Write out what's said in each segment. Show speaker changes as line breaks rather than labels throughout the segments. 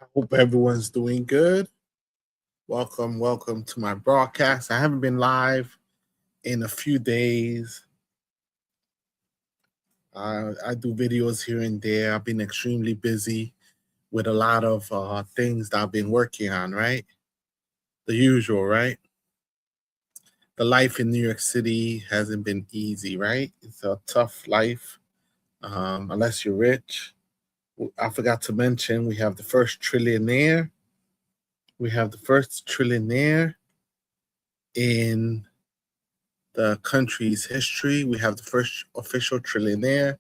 I hope everyone's doing good. Welcome to my broadcast. I haven't been live in a few days. I do videos here and there. I've been extremely busy with a lot of things that I've been working on, right? The usual, right? The life in New York City hasn't been easy, right? It's a tough life, unless you're rich. I forgot to mention we have the first trillionaire. We have the first trillionaire in the country's history. We have the first official trillionaire.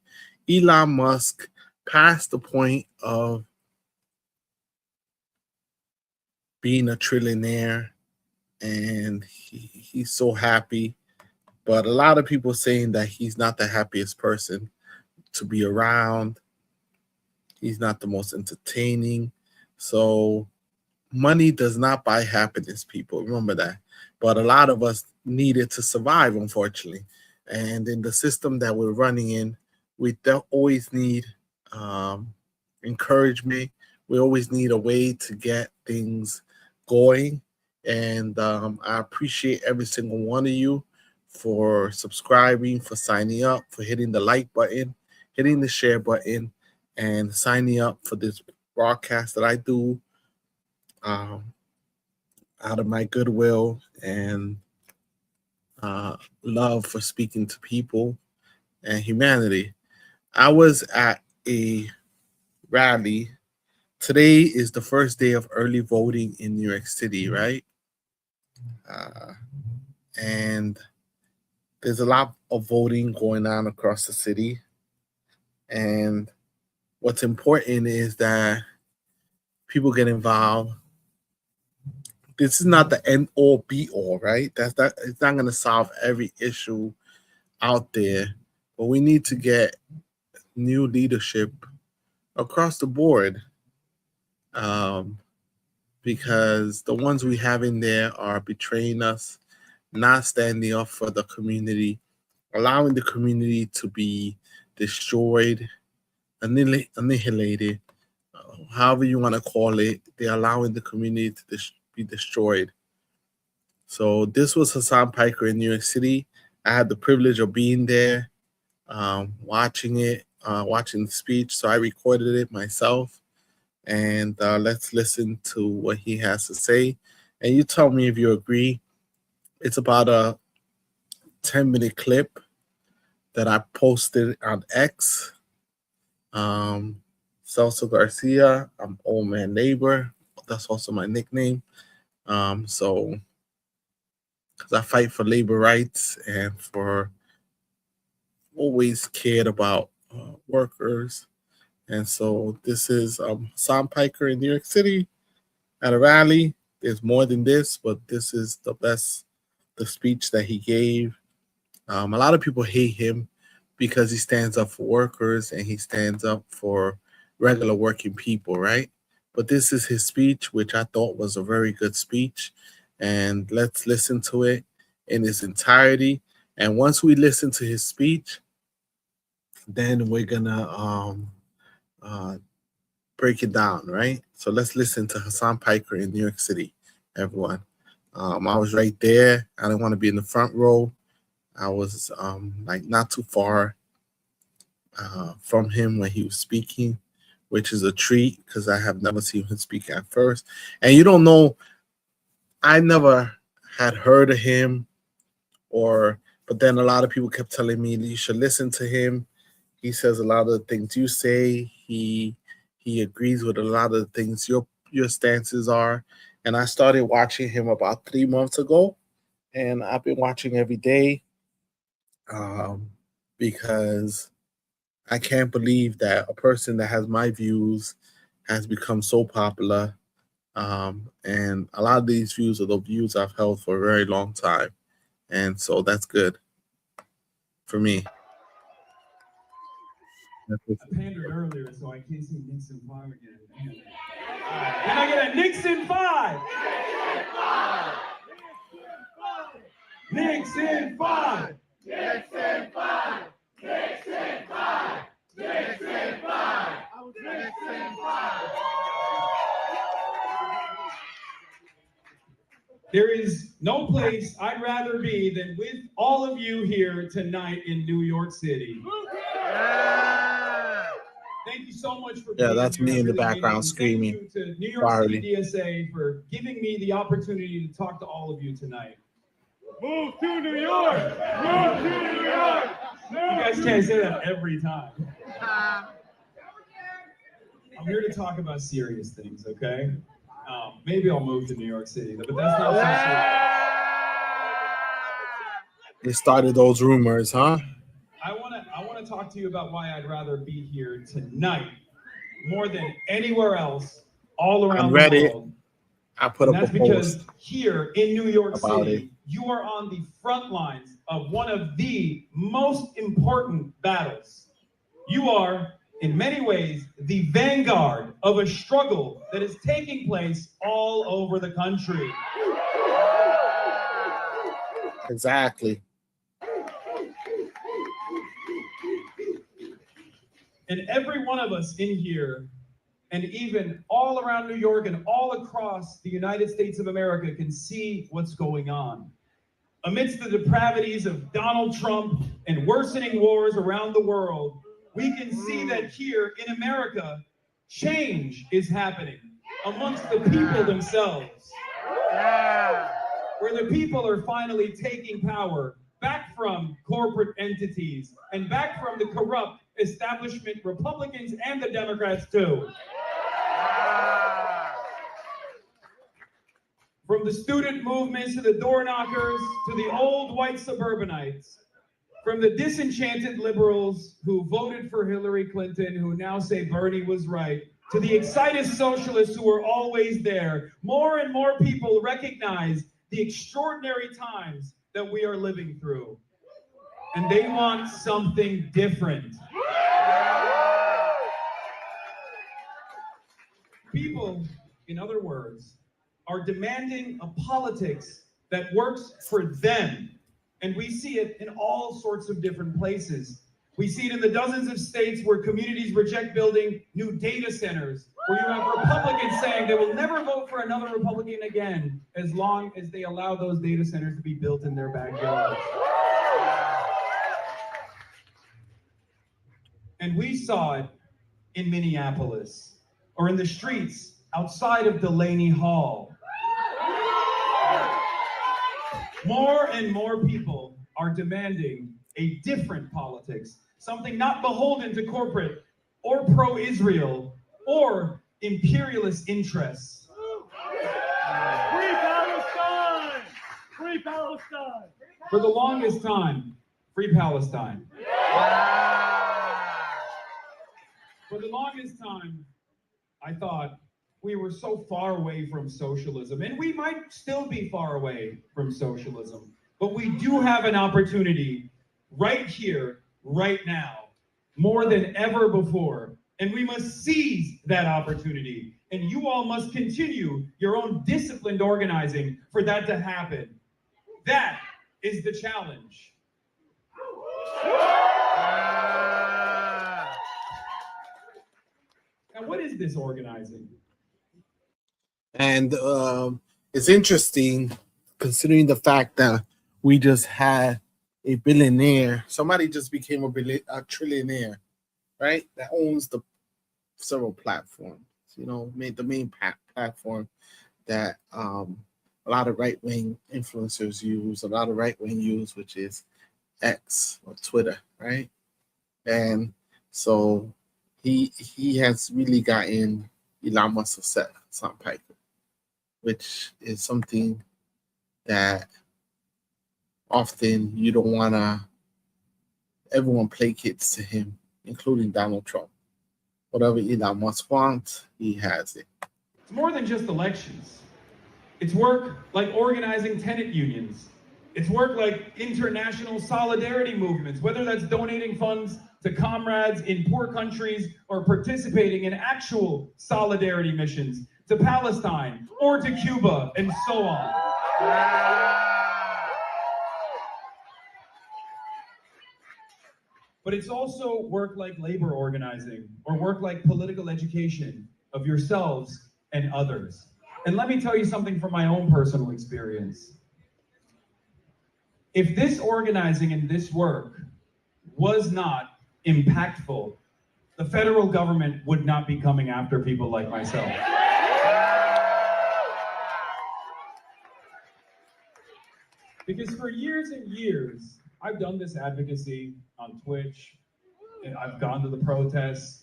Elon Musk passed the point of being a trillionaire, and he's so happy. But a lot of people saying that he's not the happiest person to be around. He's not the most entertaining. So money does not buy happiness, people. Remember that. But a lot of us need it to survive, unfortunately. And in the system that we're running in, we don't always need um, encouragement. We always need a way to get things going. And I appreciate every single one of you for subscribing, for signing up, for hitting the like button, hitting the share button, and signing up for this broadcast that I do um, out of my goodwill and uh, love for speaking to people and humanity. I was at a rally. Today is the first day of early voting in New York City, right? Uh, and there's a lot of voting going on across the city. And what's important is that people get involved. This is not the end all be all, right? It's not going to solve every issue out there, but we need to get new leadership across the board, um, because the ones we have in there are betraying us, not standing up for the community, allowing the community to be destroyed, annihilated, however you want to call it. They're allowing the community to be destroyed. So this was Hassan Piker in New York City. I had the privilege of being there, watching it, watching the speech. So I recorded it myself, and let's listen to what he has to say. And you tell me if you agree. It's about a 10-minute clip that I posted on X. Celso Garcia, I'm Old Man Neighbor. That's also my nickname. So, because I fight for labor rights and for always cared about workers. And so this is Sam Piker in New York City at a rally. There's more than this, but this is the speech that he gave. A lot of people hate him because he stands up for workers and he stands up for regular working people, right? But this is his speech, which I thought was a very good speech. And let's listen to it in its entirety. And once we listen to his speech, then we're gonna uh, break it down, right? So let's listen to Hassan Piker in New York City, everyone. I was right there. I didn't want to be in the front row. I was like not too far from him when he was speaking, which is a treat because I have never seen him speak at first. And you don't know, I never had heard of him, but then a lot of people kept telling me you should listen to him. He says a lot of the things you say. He agrees with a lot of the things your stances are. And I started watching him about 3 months ago, and I've been watching every day, um, because I can't believe that a person that has my views has become so popular. And a lot of these views are the views I've held for a very long time. And so that's good for me.
I pandered earlier, so I can't see Nixon 5 again. Can I get a Nixon 5? Nixon 5! Nixon 5! Nixon 5! Nixon 5! Nixon 5! There is no place I'd rather be than with all of you here tonight in New York City. Thank you so much for being
that's
here.
me in the
Really mean it.
background
And
screaming.
Thank you to New York
Farley.
City DSA for giving me the opportunity to talk to all of you tonight.
Move to New York! Move to New York!
You guys can't say that every time. I'm here to talk about serious things, okay? Maybe I'll move to New York City, but that's not so serious.
They started those rumors, huh?
I want to talk to you about why I'd rather be here tonight more than anywhere else all around
I'm
the
ready.
world.
I put
And
up
that's
a
because
post.
here in New York
about
City, you are on the front lines of one of the most important battles. You are, in many ways, the vanguard of a struggle that is taking place all over the country.
Exactly.
And every one of us in here, and even all around New York and all across the United States of America, can see what's going on. Amidst the depravities of Donald Trump and worsening wars around the world, we can see that here in America, change is happening amongst the people themselves. Where the people are finally taking power back from corporate entities and back from the corrupt establishment Republicans and the Democrats too. From the student movements to the door knockers to the old white suburbanites, from the disenchanted liberals who voted for Hillary Clinton, who now say Bernie was right, to the excited socialists who are always there, more and more people recognize the extraordinary times that we are living through. And they want something different. People, in other words, are demanding a politics that works for them. And we see it in all sorts of different places. We see it in the dozens of states where communities reject building new data centers, where you have Republicans saying they will never vote for another Republican again as long as they allow those data centers to be built in their backyards. And we saw it in Minneapolis, or in the streets outside of Delaney Hall. More and more people are demanding a different politics, something not beholden to corporate or pro-Israel or imperialist interests.
Free Palestine! Free Palestine!
For the longest time, free Palestine. For the longest time, I thought we were so far away from socialism, and we might still be far away from socialism, but we do have an opportunity right here, right now, more than ever before, and we must seize that opportunity, and you all must continue your own disciplined organizing for that to happen. That is the challenge. Now, what is this organizing?
And it's interesting considering the fact that we just had a billionaire. Somebody just became a trillionaire, right? That owns the several platforms. You know, made the main platform that a lot of right-wing influencers use, a lot of right-wing use, which is X or Twitter, right? And so he has really gotten Elon Musk to set some pipe, which is something that often you don't want to, everyone placates to him, including Donald Trump. Whatever Elon Musk wants, he has it.
It's more than just elections. It's work like organizing tenant unions. It's work like international solidarity movements, whether that's donating funds to comrades in poor countries or participating in actual solidarity missions to Palestine or to Cuba and so on. But it's also work like labor organizing or work like political education of yourselves and others. And let me tell you something from my own personal experience. If this organizing and this work was not impactful, the federal government would not be coming after people like myself. Because for years and years, I've done this advocacy on Twitch, and I've gone to the protests,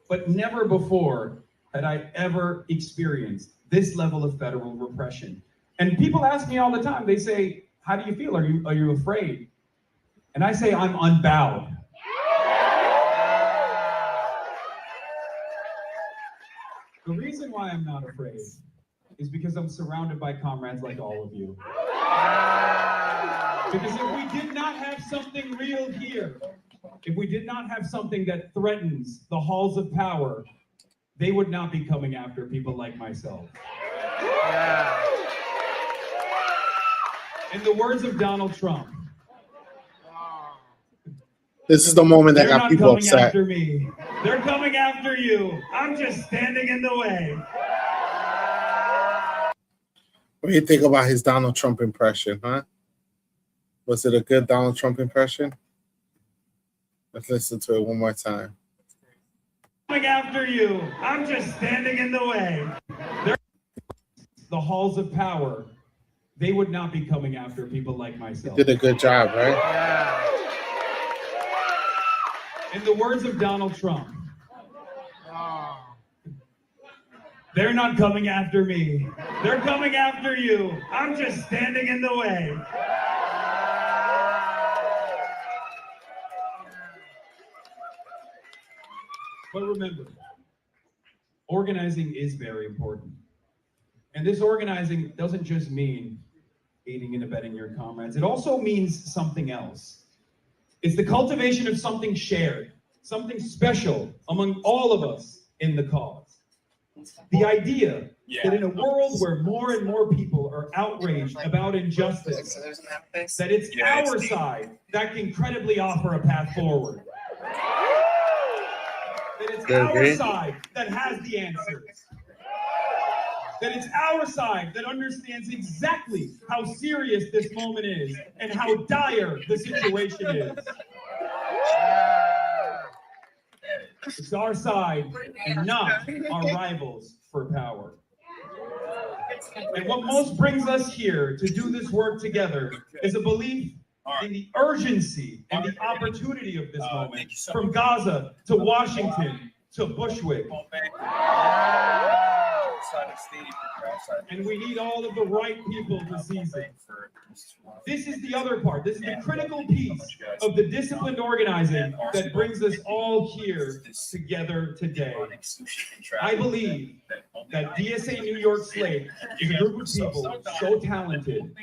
but never before had I ever experienced this level of federal repression. And people ask me all the time, they say, how do you feel? Are you afraid? And I say, I'm unbowed. The reason why I'm not afraid is because I'm surrounded by comrades like all of you. Because if we did not have something real here, if we did not have something that threatens the halls of power, they would not be coming after people like myself. In the words of Donald Trump,
This is the moment that
they're
got
not
people
coming
upset.
after me. They're coming after you. I'm just standing in the way.
What do you think about his Donald Trump impression, huh? Was it a good Donald Trump impression? Let's listen to it one more time.
Coming after you. I'm just standing in the way. The halls of power, they would not be coming after people like myself.
Did a good job, right?
In the words of Donald Trump, they're not coming after me. They're coming after you. I'm just standing in the way. But remember, organizing is very important. And this organizing doesn't just mean aiding and abetting your comrades. It also means something else. It's the cultivation of something shared, something special among all of us in the cause. The idea that in a world where more and more people are outraged about injustice, that it's our side that can credibly offer a path forward. That it's our side that has the answers. That it's our side that understands exactly how serious this moment is and how dire the situation is. It's our side and not our rivals for power. And what most brings us here to do this work together is a belief in the urgency and the opportunity of this moment, from Gaza to Washington to Bushwick. And we need all of the right people to seize it. This is the other part. This is the critical piece of the disciplined organizing that brings us all here together today. I believe that DSA New York Slate is a group of people so talented,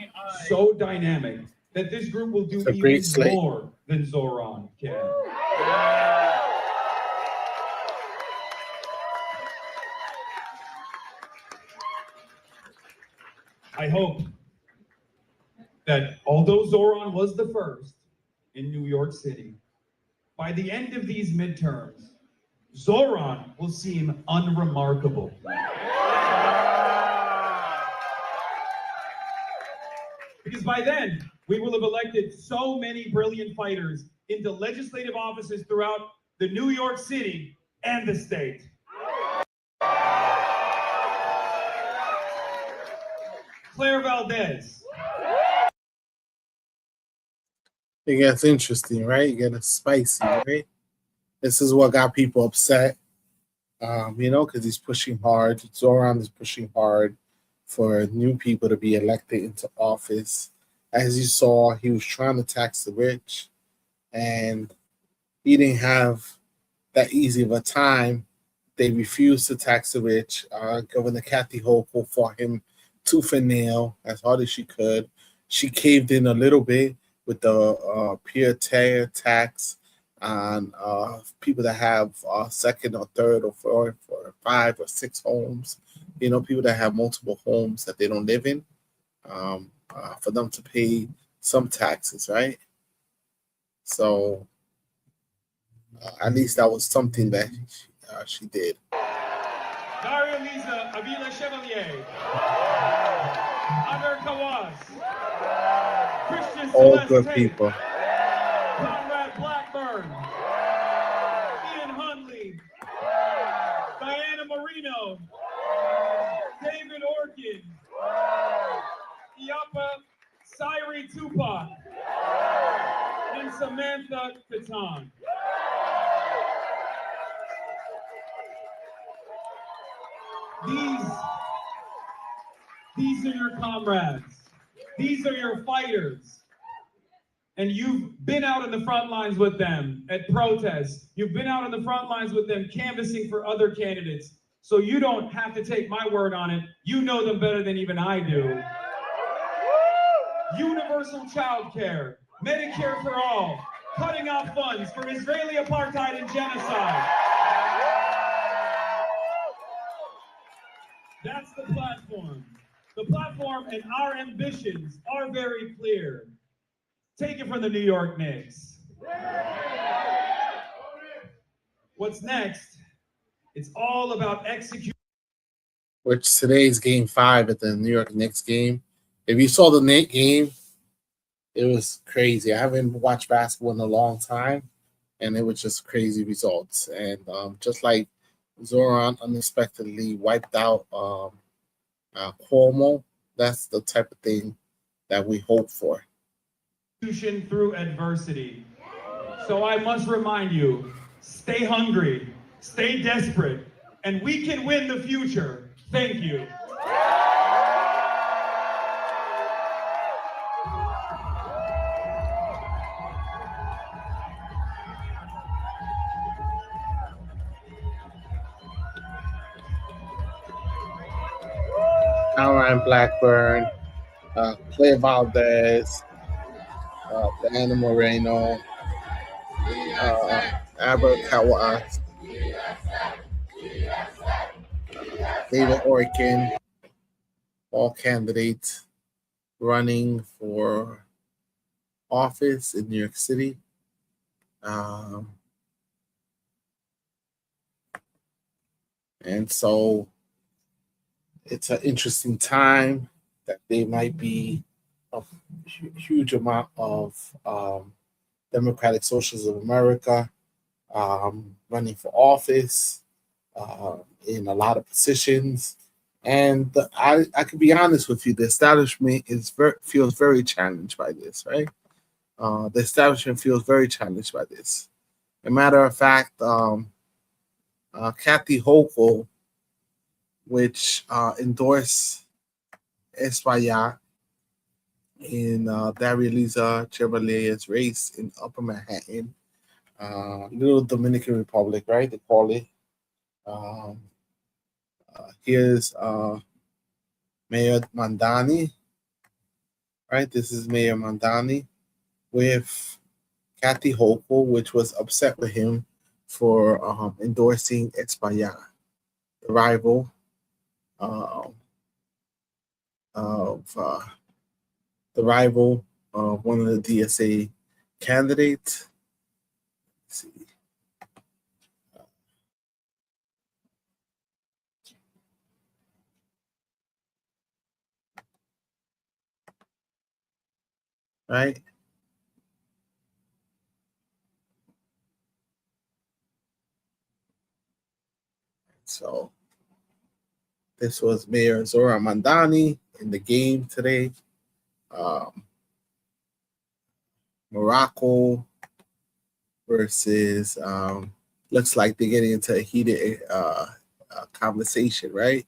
so dynamic, that this group will do even more than Zoran can. I hope that although Zoran was the first in New York City, by the end of these midterms, Zoran will seem unremarkable. Because by then, we will have elected so many brilliant fighters into legislative offices throughout the New York City and the state. Claire Valdez.
It gets interesting, right? It gets spicy, right? This is what got people upset, because he's pushing hard. Zoran is pushing hard for new people to be elected into office. As you saw, he was trying to tax the rich, and he didn't have that easy of a time. They refused to tax the rich. Governor Kathy Hochul fought him tooth and nail as hard as she could. She caved in a little bit with the pied-à-terre tax on people that have second or third or fourth or 5 or 6 homes. People that have multiple homes that they don't live in, for them to pay some taxes, right? So at least that was something that she did.
Daria Lisa Avila Chevalier. Ader Kawas. Christian
All
Celeste
good
Tate.
people.
Conrad Blackburn. Ian Hunley. Diana Marino. David Orkin. Iapa Sairi Tupac. And Samantha Katan. These are your comrades. These are your fighters. And you've been out in the front lines with them at protests. You've been out in the front lines with them canvassing for other candidates. So you don't have to take my word on it. You know them better than even I do. Universal child care, Medicare for all, cutting off funds for Israeli apartheid and genocide. That's the platform. The platform and our ambitions are very clear. Take it from the New York Knicks. What's next? It's all about execution.
Which today's game 5 at the New York Knicks game. If you saw the Knicks game, it was crazy. I haven't watched basketball in a long time, and it was just crazy results. And just like Zoran unexpectedly wiped out Cuomo, that's the type of thing that we hope for.
Through adversity. So I must remind you, stay hungry, stay desperate, and we can win the future. Thank you.
Caroline Blackburn, Claire Valdez, Diana Moreno, Albert Kawas, David Orkin, all candidates running for office in New York City. And so it's an interesting time that there might be a huge amount of Democratic Socialists of America running for office in a lot of positions. And I can be honest with you, the establishment feels very challenged by this, right? The establishment feels very challenged by this. As a matter of fact, Kathy Hochul, which endorsed Espaillat in Daria Lisa Chevalier's race in Upper Manhattan, Little Dominican Republic, right? They call it. Here's Mayor Mamdani, right? This is Mayor Mamdani with Kathy Hochul, which was upset with him for endorsing Espaillat, the rival of one of the DSA candidates. Let's see. Right? So this was Mayor Zoran Mamdani in the game today. Morocco versus looks like they're getting into a heated conversation, right?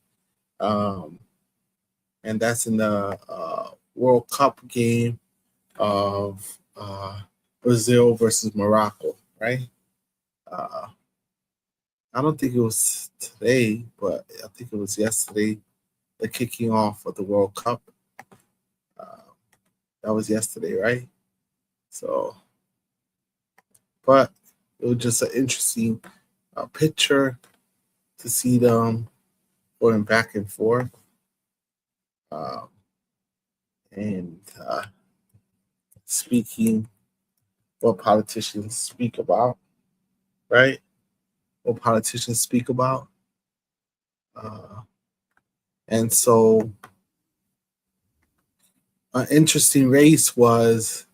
And that's in the World Cup game of Brazil versus Morocco, right? I don't think it was today, but I think it was yesterday, the kicking off of the World Cup. That was yesterday, right? So, but it was just an interesting picture to see them going back and forth. And speaking what politicians speak about, right? What politicians speak about. And so an interesting race was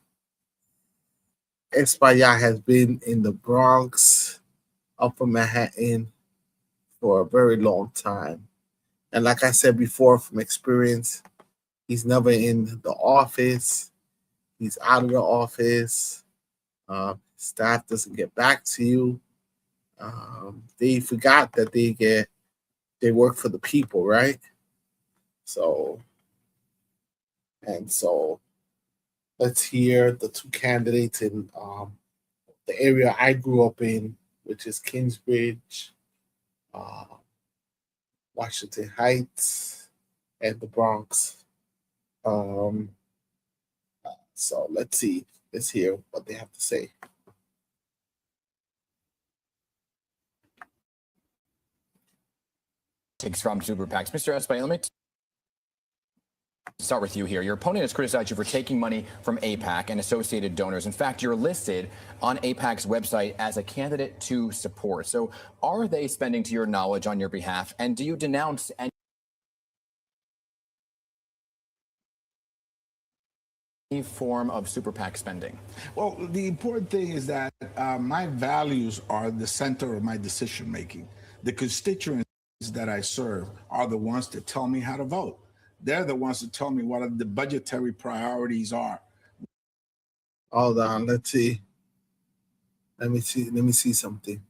Espaillat has been in the Bronx, Upper Manhattan for a very long time. And like I said before, from experience, he's never in the office. He's out of the office. Staff doesn't get back to you. They forgot that they work for the people, right? So let's hear the two candidates in the area I grew up in, which is Kingsbridge, uh, Washington Heights, and the Bronx. So let's see. Let's hear what they have to say.
From super PACs. Mr. Espaillat, let me start with you here. Your opponent has criticized you for taking money from AIPAC and associated donors. In fact, you're listed on AIPAC's website as a candidate to support. So are they spending, to your knowledge, on your behalf? And do you denounce any form of super PAC spending?
Well, the important thing is that my values are the center of my decision making. The constituents that I serve are the ones that tell me how to vote. They're the ones that tell me what the budgetary priorities are.
Hold on, let's see. Let me see something.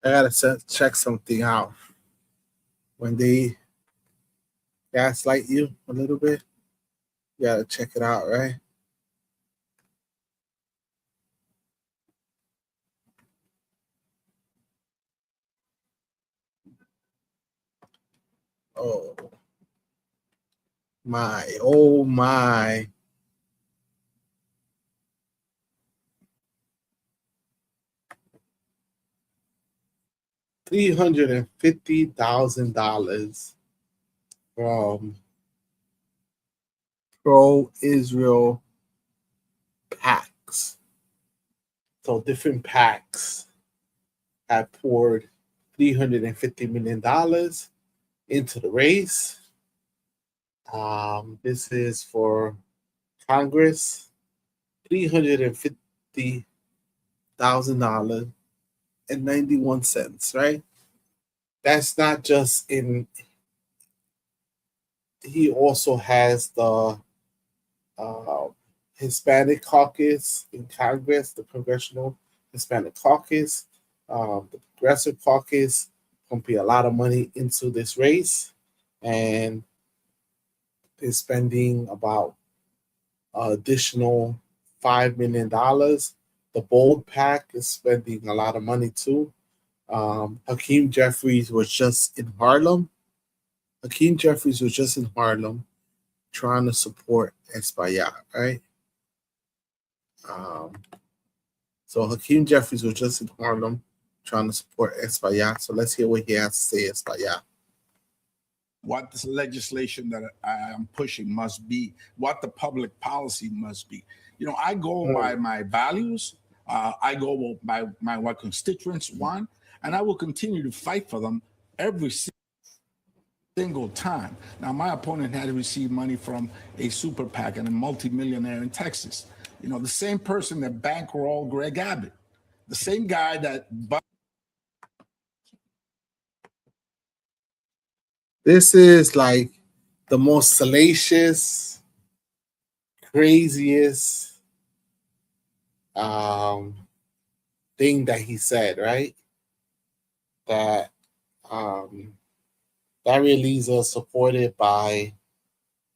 I gotta check something out. When they gaslight you a little bit, you gotta check it out, right? Oh my, oh my. $350,000 from pro-Israel PACs. So different PACs have poured $350 million into the race. This is for Congress, $350,000 and 91 cents, right? That's not just in. He also has the Hispanic Caucus in Congress, the Congressional Hispanic Caucus, the Progressive Caucus pumping a lot of money into this race, and is spending about additional $5 million. The Bold PAC is spending a lot of money too. Hakeem Jeffries was just in Harlem. Hakeem Jeffries was just in Harlem trying to support Espaillat, right? So Hakeem Jeffries was just in Harlem trying to support Espaillat. So let's hear what he has to say, Espaillat.
What this legislation that I am pushing must be, what the public policy must be. You know, I go by my values. I go by what constituents want, and I will continue to fight for them every single time. Now, my opponent had to receive money from a super PAC and a multimillionaire in Texas. You know, the same person that bankrolled Greg Abbott, the same guy that.
This is like the most salacious, craziest thing that he said, right? That rallies are supported by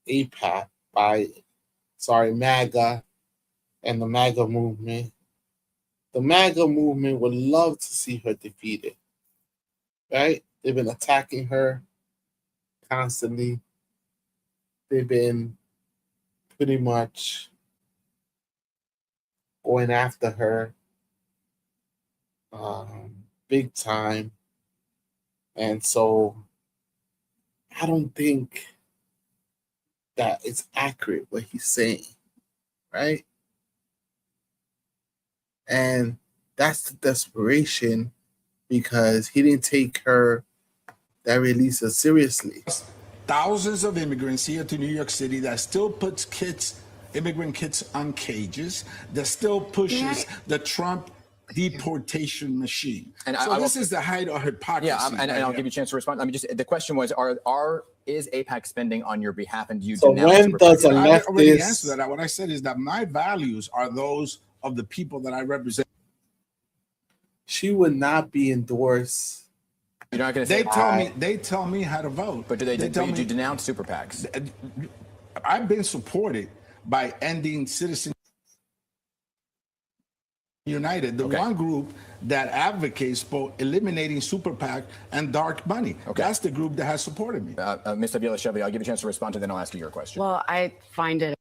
AIPAC, MAGA, and the MAGA movement. The MAGA movement would love to see her defeated, right? They've been attacking her constantly. They've been pretty much going after her big time. And so I don't think that it's accurate what he's saying, right? And that's the desperation because he didn't take her, that release her, seriously.
Thousands of immigrants here to New York City that still puts kids, immigrant kids, on cages, that still pushes the Trump deportation machine.
And
so
I
this
will-
is the height of hypocrisy.
Yeah, and
right
I'll
here.
give you a chance to respond. I mean, just the question was: is AIPAC spending on your behalf, and do you
So
denounce
when
super
does
PACs?
a
I already
leftist,
answered that. What I said is that my values are those of the people that I represent.
she would not be endorsed?
You're not going to say.
They tell me how to vote.
But do they?
tell
Do you
me
denounce super PACs?
I've been supported by ending Citizens United, the one group that advocates for eliminating super PAC and dark money.
Okay.
That's the group that has supported me.
Ms. Avila Chevy, I'll give you a chance to respond to, then I'll ask you your question.
Well, I find it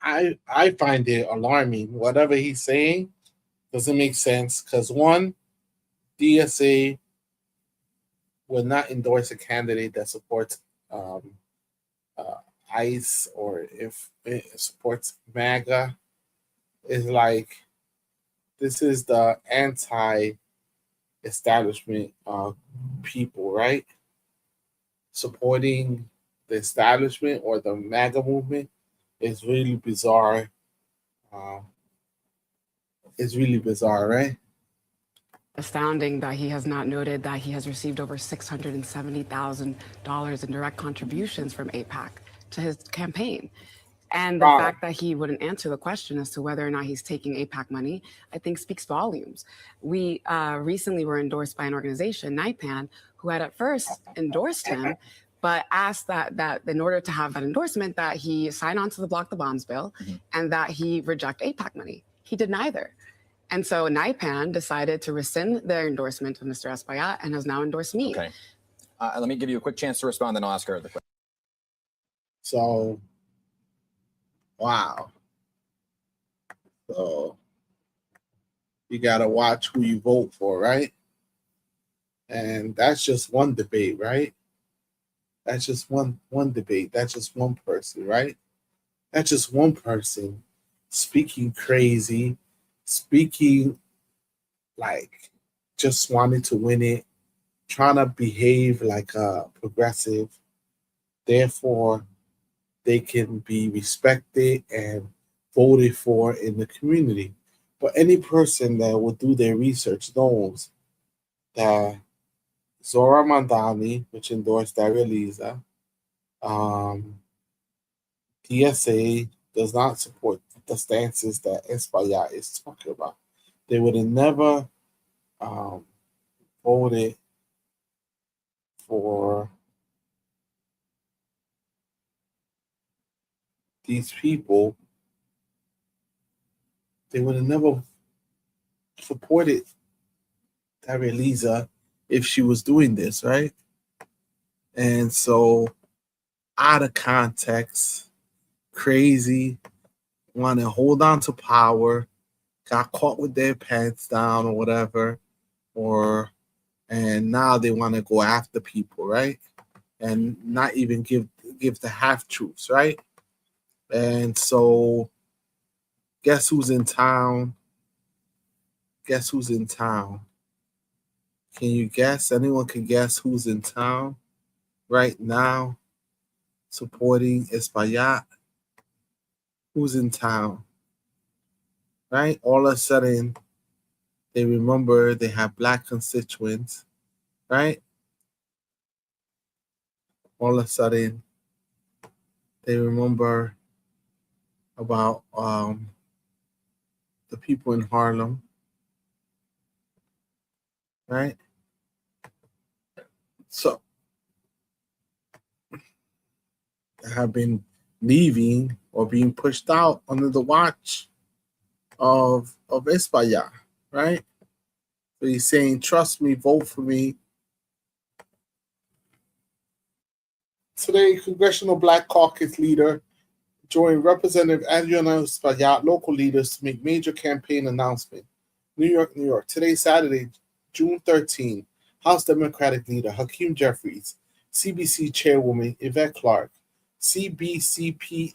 I find it alarming. Whatever he's saying doesn't make sense because one, DSA will not endorse a candidate that supports ICE or if it supports MAGA. It's like this is the anti-establishment people, right? Supporting the establishment or the MAGA movement is really bizarre. It's really bizarre, right?
astounding that he has not noted that he has received over $670,000 in direct contributions from AIPAC to his campaign. And the
Wow.
fact that he wouldn't answer the question as to whether or not he's taking AIPAC money, I think speaks volumes. We recently were endorsed by an organization, NIPAN, who had at first endorsed him, but asked that in order to have that endorsement, that he sign on to the Block the Bombs bill and that he reject AIPAC money. He did neither. And so NIPAN decided to rescind their endorsement of Mr. Espaillat and has now endorsed me.
Okay. Let me give you a quick chance to respond, then I'll ask her the question.
So, wow. So, you got to watch who you vote for, right? And that's just one debate, right? That's just one debate. That's just one person, right? That's just one person speaking crazy, speaking like just wanting to win it, trying to behave like a progressive. Therefore, they can be respected and voted for in the community. But any person that will do their research knows that Zora Mandani, which endorsed Darrell DSA does not support the stances that Espaillat is talking about. They would have never voted for these people. They would have never supported Darrell if she was doing this, right? And so, out of context, crazy, want to hold on to power, got caught with their pants down or whatever, and now they want to go after people, right? And not even give the half truths, right? And so, guess who's in town? Guess who's in town? Can you guess? Anyone can guess who's in town right now supporting Espaillat? Who's in town? Right? All of a sudden, they remember they have Black constituents, right? All of a sudden, they remember about the people in Harlem, right? So, have been leaving or being pushed out under the watch of Espaillat, right? So he's saying, trust me, vote for me. today, Congressional Black Caucus leader joined Representative Adriana Espaillat, local leaders, to make major campaign announcement. New York, New York. Today, Saturday, June 13, House Democratic leader Hakeem Jeffries, CBC chairwoman Yvette Clarke, CBCPAC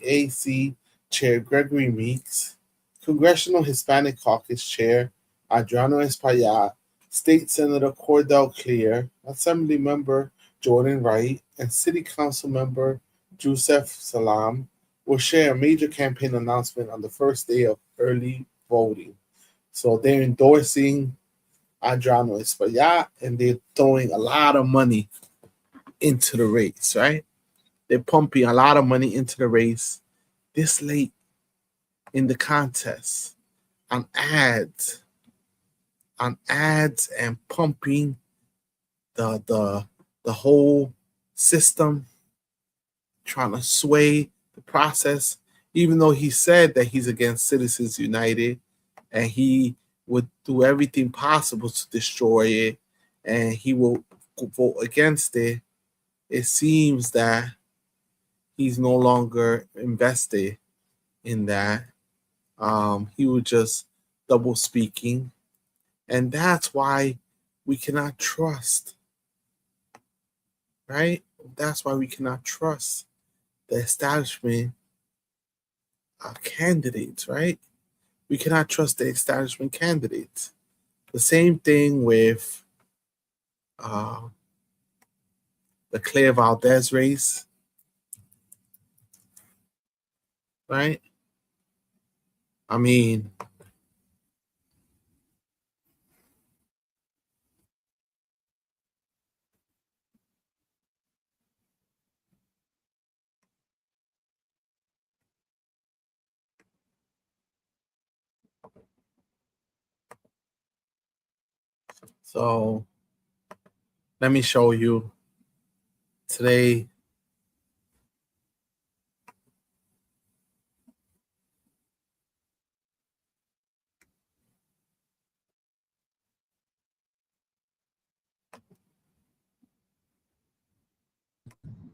chair Gregory Meeks, Congressional Hispanic Caucus chair Adriana Espaillat, State Senator Cordell Clear, Assembly member Jordan Wright, and City Council member Joseph Salam will share a major campaign announcement on the first day of early voting. So they're endorsing Adriana Espaillat, and they're throwing a lot of money into the race, right? They're pumping a lot of money into the race this late in the contest on ads and pumping the whole system, trying to sway the process, even though he said that he's against Citizens United and he would do everything possible to destroy it and he will vote against it. It seems that he's no longer invested in that. He was just double speaking. And that's why we cannot trust, right? That's why we cannot trust the establishment candidates, right? We cannot trust the establishment candidates. The same thing with the Claire Valdez race, right? I mean, so let me show you today.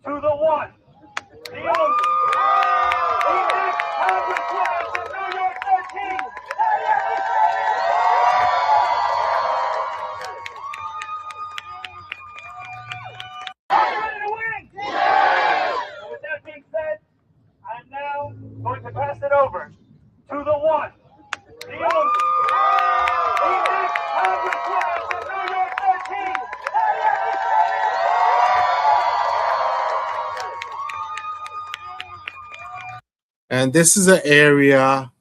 To the one, the only, the next Congresswoman from New York 13. Are you ready to win? So with that being said, I'm now going to pass it over to the one, the only, the next Congresswoman from New York 13.
And this is an area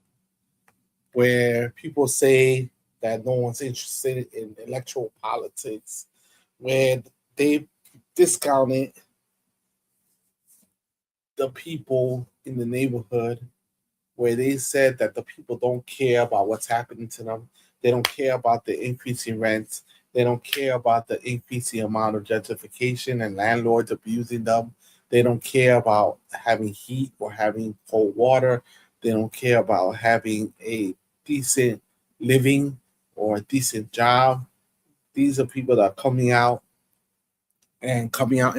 where people say that no one's interested in electoral politics, where they discounted the people in the neighborhood, where they said that the people don't care about what's happening to them. They don't care about the increasing rents. They don't care about the increasing amount of gentrification and landlords abusing them. They don't care about having heat or having cold water. They don't care about having a decent living or a decent job. These are people that are coming out and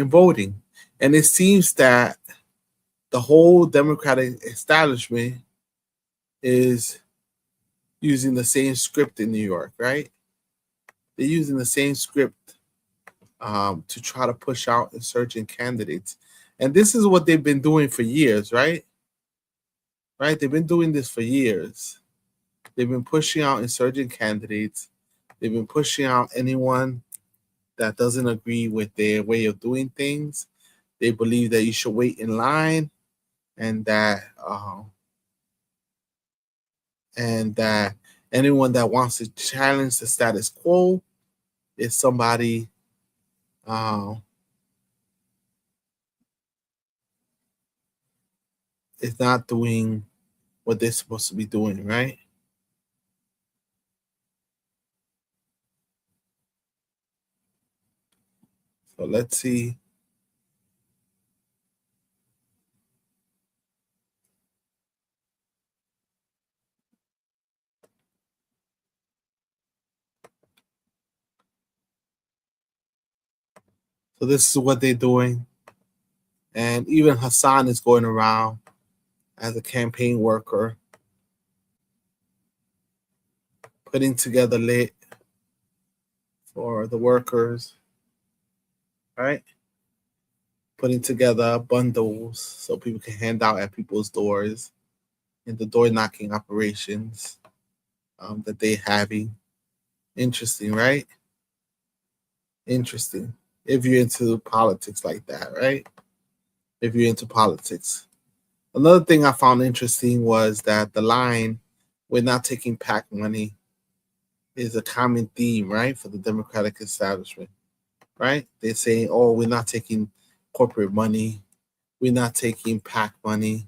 voting. And it seems that the whole Democratic establishment is using the same script in New York, right? They're using the same script to try to push out insurgent candidates. And this is what they've been doing for years, right? Right? They've been doing this for years. They've been pushing out insurgent candidates. They've been pushing out anyone that doesn't agree with their way of doing things. They believe that you should wait in line and that anyone that wants to challenge the status quo is somebody is not doing what they're supposed to be doing, right? So let's see. So this is what they're doing. And even Hassan is going around as a campaign worker, putting together lit for the workers, right? Putting together bundles so people can hand out at people's doors in the door knocking operations that they're having. Interesting, right? Interesting. If you're into politics like that, right? If you're into politics. Another thing I found interesting was that the line, "We're not taking PAC money," is a common theme, right, for the Democratic establishment, right? They're saying, "Oh, we're not taking corporate money. We're not taking PAC money.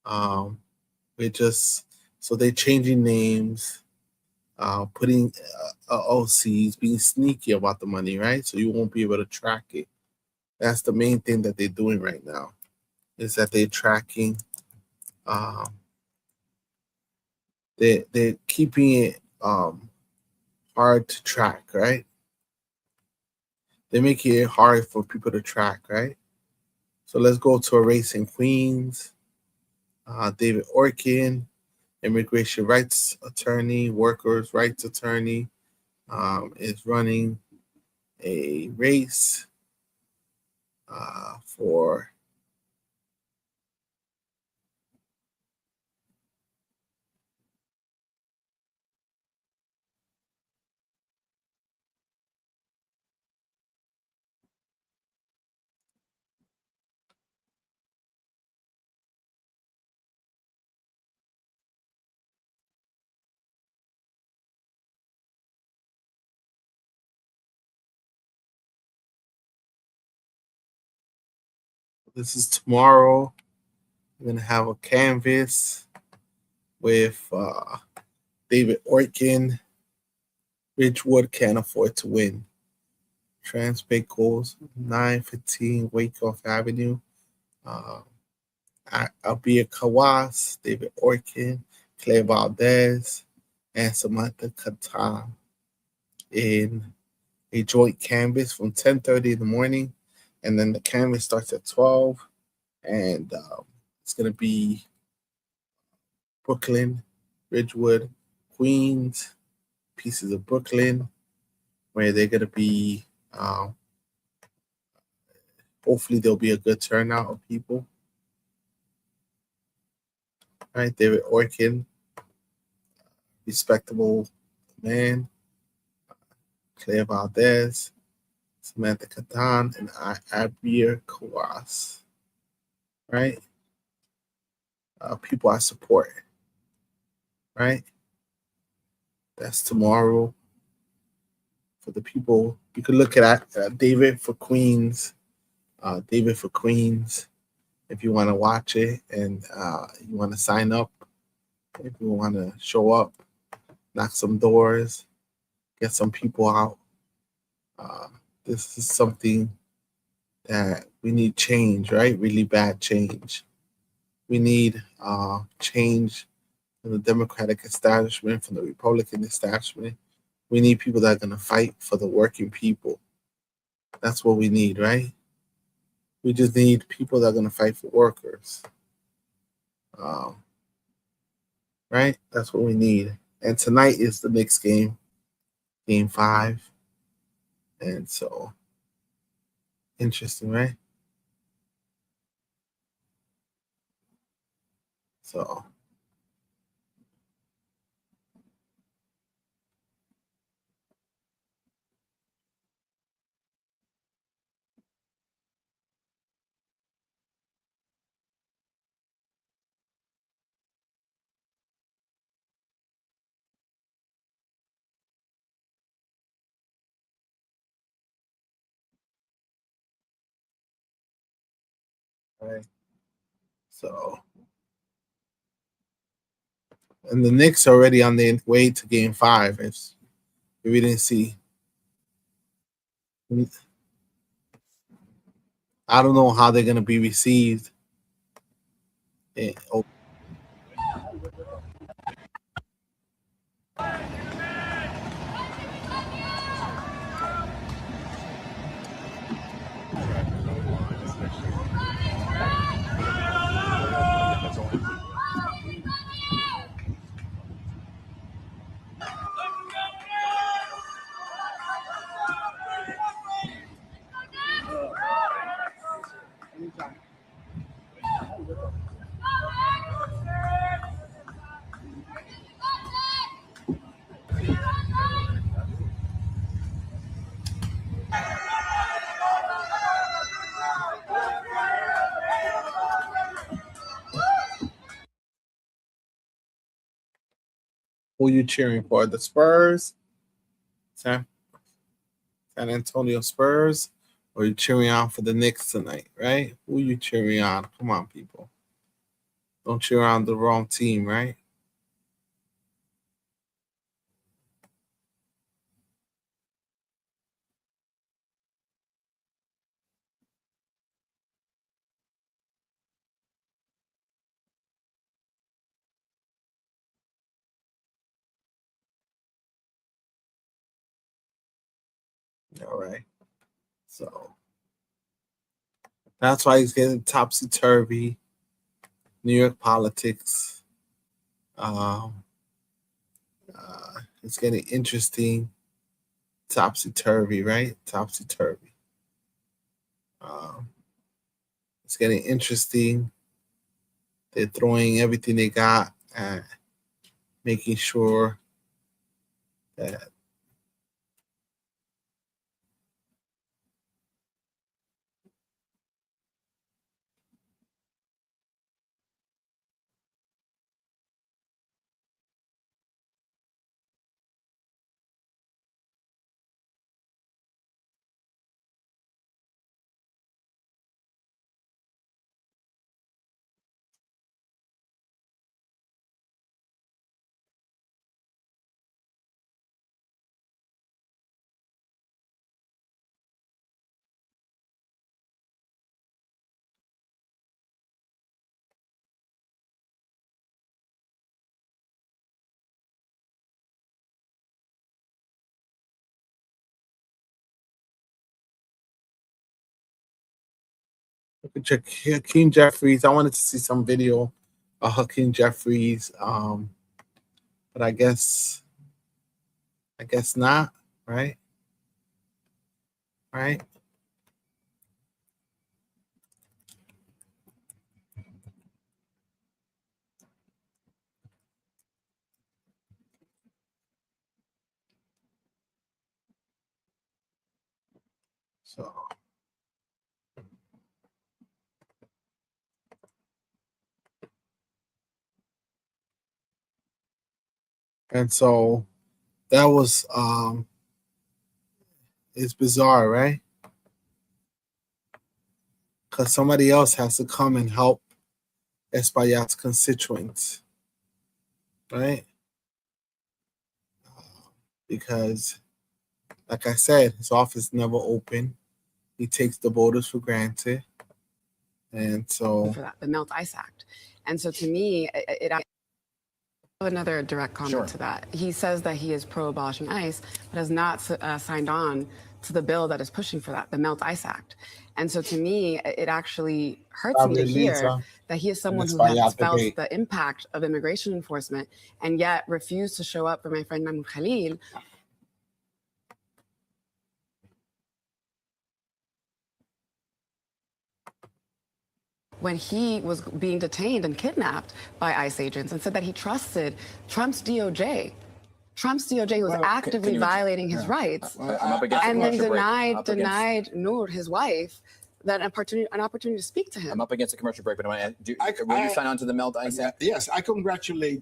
We're just," so they're changing names, putting OCs, being sneaky about the money, right? So you won't be able to track it. That's the main thing that they're doing right now, is that they're tracking. They're keeping it hard to track, right? They're making it hard for people to track, right? So let's go to a race in Queens. David Orkin, immigration rights attorney, workers' rights attorney, is running a race for this is tomorrow. We're gonna have a canvas with David Orkin. Ridgewood can't afford to win. Transport goals 915 Wyckoff Avenue. Abir Kawas, David Orkin, Claire Valdez, and Samantha Katan in a joint canvas from 10:30 in the morning. And then the canvas starts at 12. And it's going to be Brooklyn, Ridgewood, Queens, pieces of Brooklyn, where they're going to be, hopefully there'll be a good turnout of people. Right, David Orkin, respectable man. Claire Valdez, Samantha Katan, and Abir Kawas. Right? People I support. Right? That's tomorrow. For the people, you can look at David for Queens. David for Queens. If you want to watch it and you want to sign up, if you want to show up, knock some doors, get some people out. This is something that we need change, right? Really bad change. We need change from the Democratic establishment, from the Republican establishment. We need people that are going to fight for the working people. That's what we need, right? We just need people that are going to fight for workers. Right? That's what we need. And tonight is the next game, game 5. And so, interesting, right? So, right. So, and the Knicks are already on their way to game 5. If we didn't see, I don't know how they're going to be received. Who you cheering for? The Spurs, San Antonio Spurs, or you cheering on for the Knicks tonight, right? Who you cheering on? Come on, people. Don't cheer on the wrong team, right? All right. So that's why he's getting topsy-turvy. New York politics. It's getting interesting. Topsy-turvy, right? Topsy-turvy. It's getting interesting. They're throwing everything they got at making sure that look at Hakeem Jeffries. I wanted to see some video of Hakeem Jeffries, but I guess not, right? Right? So and so that was it's bizarre, right? Because somebody else has to come and help Espaillat's constituents, right? Because, like I said, his office never open. He takes the voters for granted, and so
for that, the Melt Ice Act. And so to me, it another direct comment
Sure.
to that. He says that he is pro-abolishing ICE, but has not signed on to the bill that is pushing for that, the Melt Ice Act. And so to me, it actually hurts me to hear that he is someone who has felt the impact of immigration enforcement and yet refused to show up for my friend Mahmoud Khalil. When he was being detained and kidnapped by ICE agents and said that he trusted Trump's DOJ. Trump's DOJ was actively violating his rights, and then denied Noor, his wife, that an opportunity to speak to him.
I'm up against a commercial break, but will you sign on to the Melt Ice Act?
Yes, I congratulate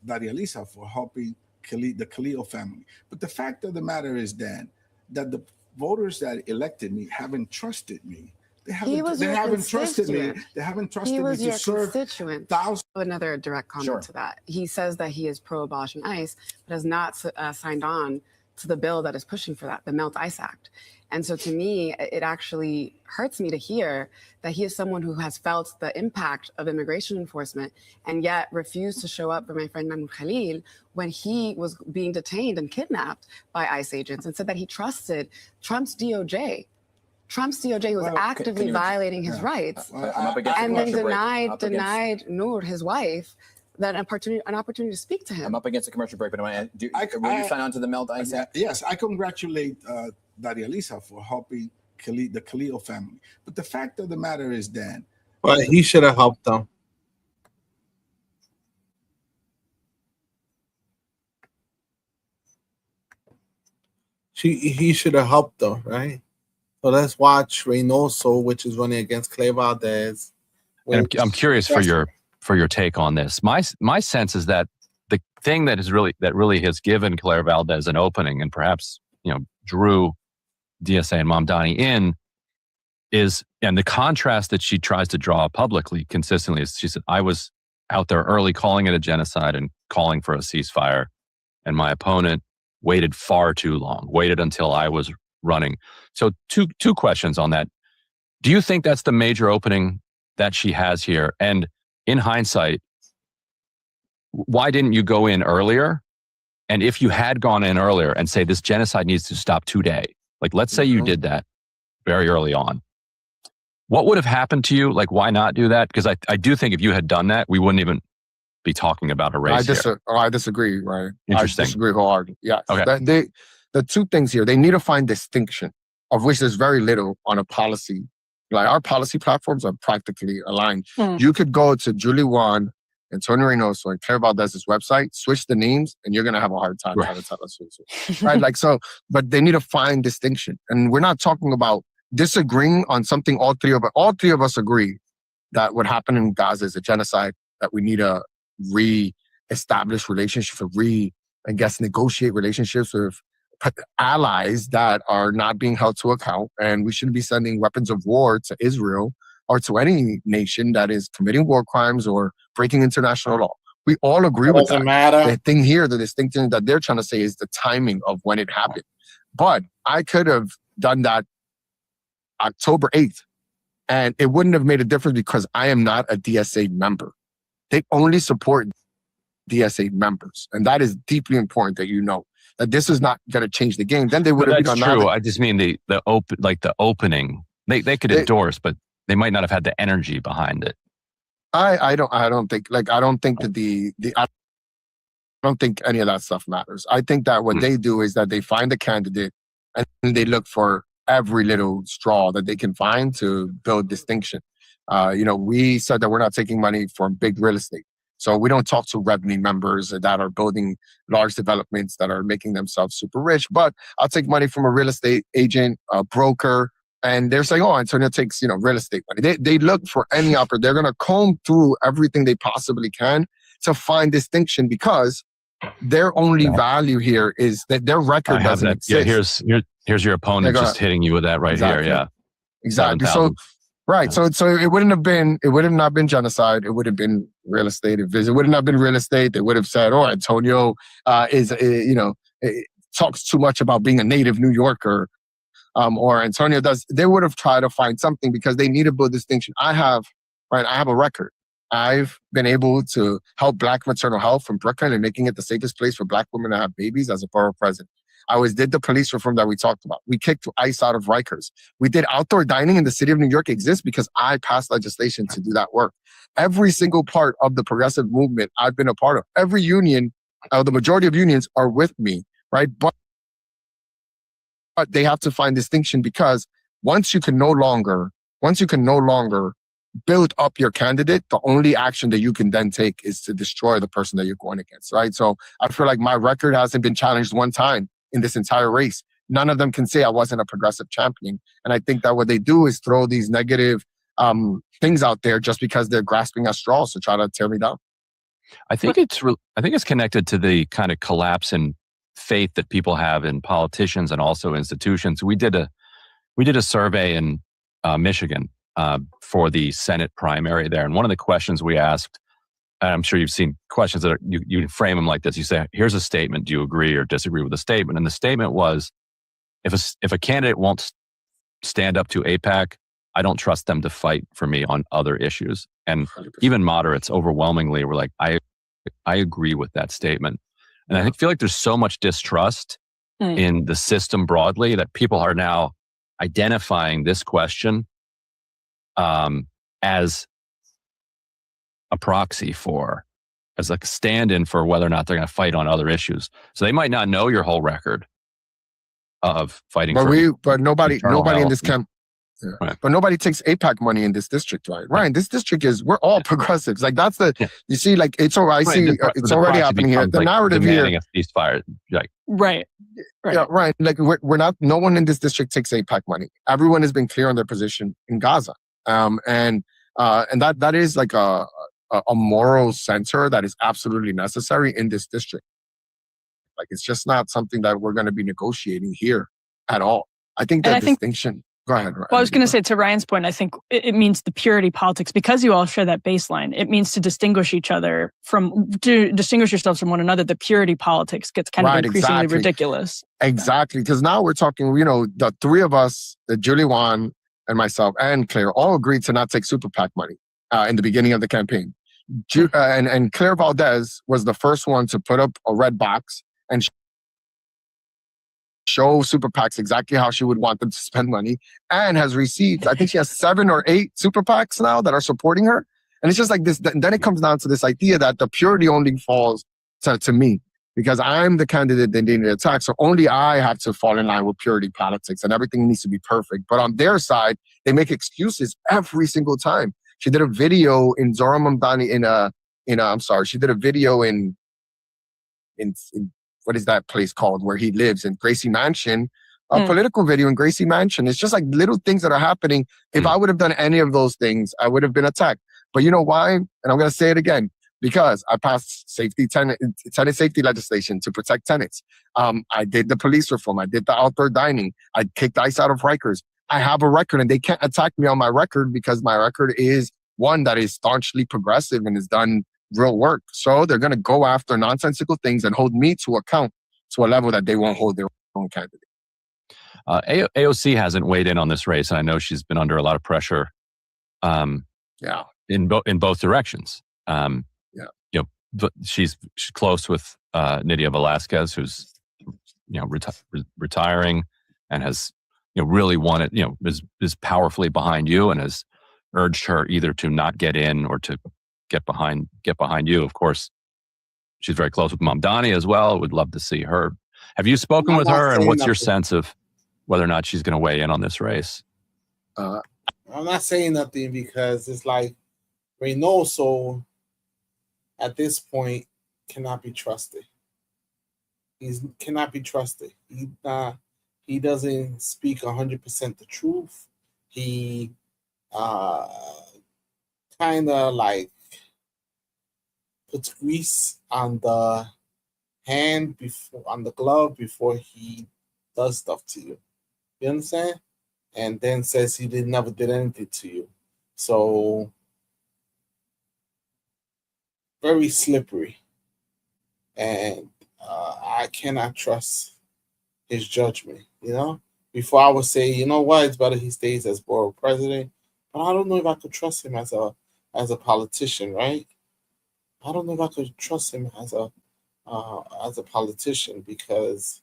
Daria Lisa for helping the Khalil family. But the fact of the matter is, Dan, that the voters that elected me haven't trusted me. They haven't trusted me. They haven't trusted me to serve thousands.
Another direct comment to that. He says that he is pro-abolishing ICE, but has not signed on to the bill that is pushing for that, the Melt Ice Act. And so to me, it actually hurts me to hear that he is someone who has felt the impact of immigration enforcement and yet refused to show up for my friend Mahmoud Khalil when he was being detained and kidnapped by ICE agents and said that he trusted Trump's DOJ. Trump's DOJ was actively violating his rights, and then denied Noor, his wife, that an opportunity to speak to him.
I'm up against a commercial break, but will you sign on to the Melt Ice Act?
Yes, I congratulate Daria Lisa for helping the Khalil family. But the fact of the matter is, Dan,
but he should have helped them. He should have helped them, right? So let's watch Reynoso, which is running against Clay Valdez.
And I'm curious for your take on this. My sense is that thing that really has given Claire Valdez an opening, and perhaps drew DSA and Mamdani in, and the contrast that she tries to draw publicly consistently is, she said, I was out there early calling it a genocide and calling for a ceasefire, and my opponent waited far too long, waited until I was running. So two questions on that. Do you think that's the major opening that she has here? And in hindsight, why didn't you go in earlier? And if you had gone in earlier and say this genocide needs to stop today, like let's say you did that very early on, what would have happened to you? Like, why not do that? Because I do think if you had done that, we wouldn't even be talking about a race here.
I disagree, right?
Interesting.
I disagree wholeheartedly. Yeah.
Okay.
The two things here, they need to find distinction, of which there's very little on a policy. Like our policy platforms are practically aligned. You could go to Julie Wan, Antonio Reynoso, and Claire Valdez's website, switch the names, and you're going to have a hard time trying to tell us who's who. Right? Like, so, but they need to find distinction. And we're not talking about disagreeing on something all three of us agree that what happened in Gaza is a genocide, that we need to re-establish relationships, negotiate relationships with allies that are not being held to account. And we shouldn't be sending weapons of war to Israel or to any nation that is committing war crimes or breaking international law. We all agree with that.
Doesn't matter.
The thing here, the distinction that they're trying to say is the timing of when it happened. But I could have done that October 8th, and it wouldn't have made a difference because I am not a DSA member. They only support DSA members. And that is deeply important that you know that this is not going to change the game. Then they would have
been true. I just mean the opening. They could endorse, but they might not have had the energy behind it.
I don't think any of that stuff matters. I think that what they do is that they find a candidate and they look for every little straw that they can find to build distinction. We said that we're not taking money from big real estate. So we don't talk to revenue members that are building large developments that are making themselves super rich, but I'll take money from a real estate agent, a broker, and they're saying, oh, Antonio takes, real estate money. They look for any opportunity. They're going to comb through everything they possibly can to find distinction, because their only value here is that their record doesn't exist.
Yeah, here's your opponent just hitting you with that
exactly.
Here. Yeah,
exactly.
7,000.
So it would have not been genocide. It would have been real estate. If it wouldn't have been real estate, they would have said, oh, Antonio talks too much about being a native New Yorker. Or Antonio does. They would have tried to find something because they need to build distinction. I have a record. I've been able to help Black maternal health from Brooklyn and making it the safest place for Black women to have babies as a borough president. I did the police reform that we talked about. We kicked ICE out of Rikers. We did outdoor dining in the city of New York exists because I passed legislation to do that work. Every single part of the progressive movement I've been a part of. Every union, the majority of unions are with me, right? But they have to find distinction, because once you can no longer build up your candidate, the only action that you can then take is to destroy the person that you're going against, right? So I feel like my record hasn't been challenged one time in this entire race. None of them can say I wasn't a progressive champion. And I think that what they do is throw these negative things out there just because they're grasping at straws to try to tear me down.
I think it's connected to the kind of collapse in faith that people have in politicians and also institutions. We did a survey in Michigan for the Senate primary there, and one of the questions we asked, and I'm sure you've seen questions that you frame them like this. You say, "Here's a statement. Do you agree or disagree with the statement?" And the statement was, "If a candidate won't stand up to AIPAC, I don't trust them to fight for me on other issues." And 100%. Even moderates overwhelmingly were like, "I agree with that statement." And I feel like there's so much distrust in the system broadly that people are now identifying this question as a proxy as a stand-in for whether or not they're going to fight on other issues. So they might not know your whole record of fighting.
But nobody in this camp. Yeah. Right. But nobody takes AIPAC money in this district, right? Right. This district we're all progressives. Like that's you see, like it's already happening here. The narrative here.
A ceasefire. Like,
right.
Yeah, right. Like we're not, no one in this district takes AIPAC money. Everyone has been clear on their position in Gaza. And that is like a a moral center that is absolutely necessary in this district. Like, it's just not something that we're going to be negotiating here at all. I think
And
that
I think-
distinction. Go ahead.
Well, I was going to say, to Ryan's point, I think it means the purity politics, because you all share that baseline. It means to distinguish yourselves from one another. The purity politics gets kind of increasingly ridiculous.
Exactly. Because now we're talking, the three of us, Julie Wan and myself and Claire, all agreed to not take super PAC money in the beginning of the campaign. And Claire Valdez was the first one to put up a red box and show super PACs exactly how she would want them to spend money, and has received, I think she has 7 or 8 super PACs now that are supporting her. And it's just like this. Then it comes down to this idea that the purity only falls to me, because I'm the candidate they need to attack. So only I have to fall in line with purity politics, and everything needs to be perfect. But on their side, they make excuses every single time. She did a video in Zohran Mamdani she did a video in what is that place called where he lives, in Gracie Mansion, a political video in Gracie Mansion. It's just like little things that are happening. If I would have done any of those things, I would have been attacked. But you know why? And I'm going to say it again, because I passed tenant safety legislation to protect tenants. I did the police reform. I did the outdoor dining. I kicked ICE out of Rikers. I have a record, and they can't attack me on my record, because my record is one that is staunchly progressive and has done real work. So they're going to go after nonsensical things and hold me to account to a level that they won't hold their own candidate.
AOC hasn't weighed in on this race, and I know she's been under a lot of pressure. In both directions. But she's close with Nydia Velázquez, who's retiring and has really wanted, is powerfully behind you, and has urged her either to not get in or to get behind you. Of course, she's very close with Mamdani as well. Would love to see her. Have you spoken with her, and what's your sense of whether or not she's going to weigh in on this race?
I'm not saying nothing, because it's like Reynoso at this point cannot be trusted. He cannot be trusted. He doesn't speak 100% the truth. He kind of like puts grease on the glove before he does stuff to you. You understand? And then says he never did anything to you. So very slippery. And I cannot trust his judgment, Before I would say, it's better he stays as borough president. But I don't know if I could trust him as a politician, right? I don't know if I could trust him as a politician, because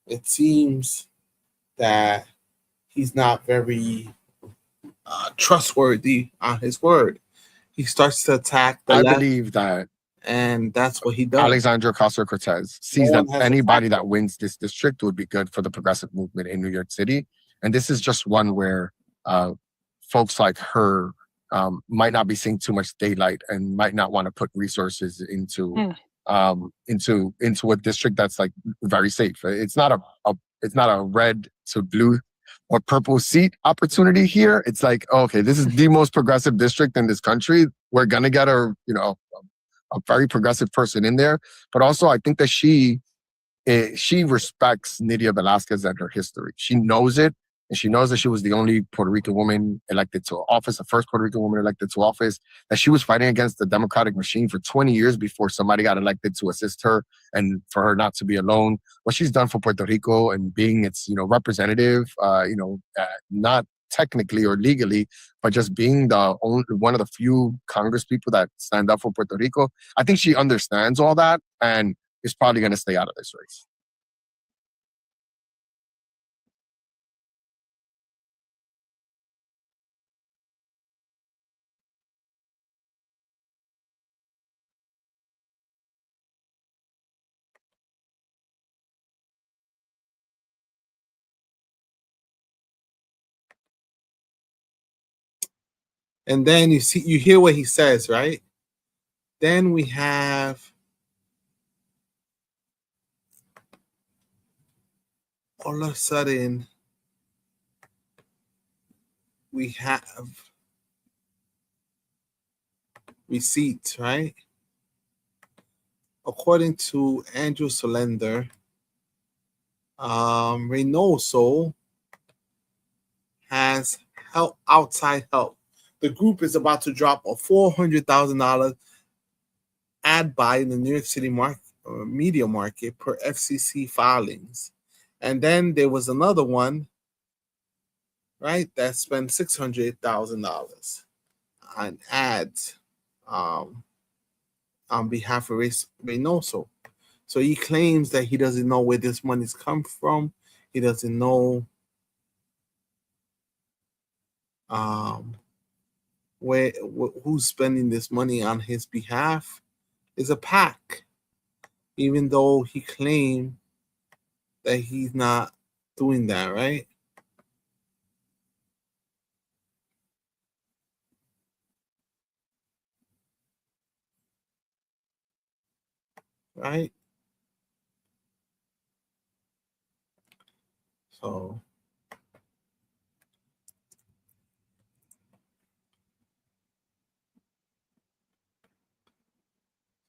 it seems that he's not very trustworthy on his word. He starts to attack the left,
believe that,
and that's what he does.
Alexandria Ocasio-Cortez sees that anybody that wins this district would be good for the progressive movement in New York City. And this is just one where folks like her might not be seeing too much daylight and might not want to put resources into a district that's like very safe. It's not a red to blue or purple seat opportunity here. It's like, okay, this is the most progressive district in this country. We're gonna get a very progressive person in there. But also, I think that she respects Nydia Velázquez and her history. She knows it. And she knows that she was the only Puerto Rican woman elected to office, the first Puerto Rican woman elected to office, that she was fighting against the democratic machine for 20 years before somebody got elected to assist her, and for her not to be alone. What she's done for Puerto Rico and being its, representative, not technically or legally, but just being one of the few Congress people that stand up for Puerto Rico. I think she understands all that and is probably going to stay out of this race.
And then you hear what he says, right? Then we have all of a sudden we have receipts, right? According to Andrew Solender, Reynoso has help, outside help. The group is about to drop a $400,000 ad buy in the New York City media market per FCC filings. And then there was another one, right, that spent $600,000 on ads on behalf of Reynoso. So he claims that he doesn't know where this money's come from. He doesn't know who's spending this money on his behalf. Is a PAC, even though he claimed that he's not doing that, right? Right? So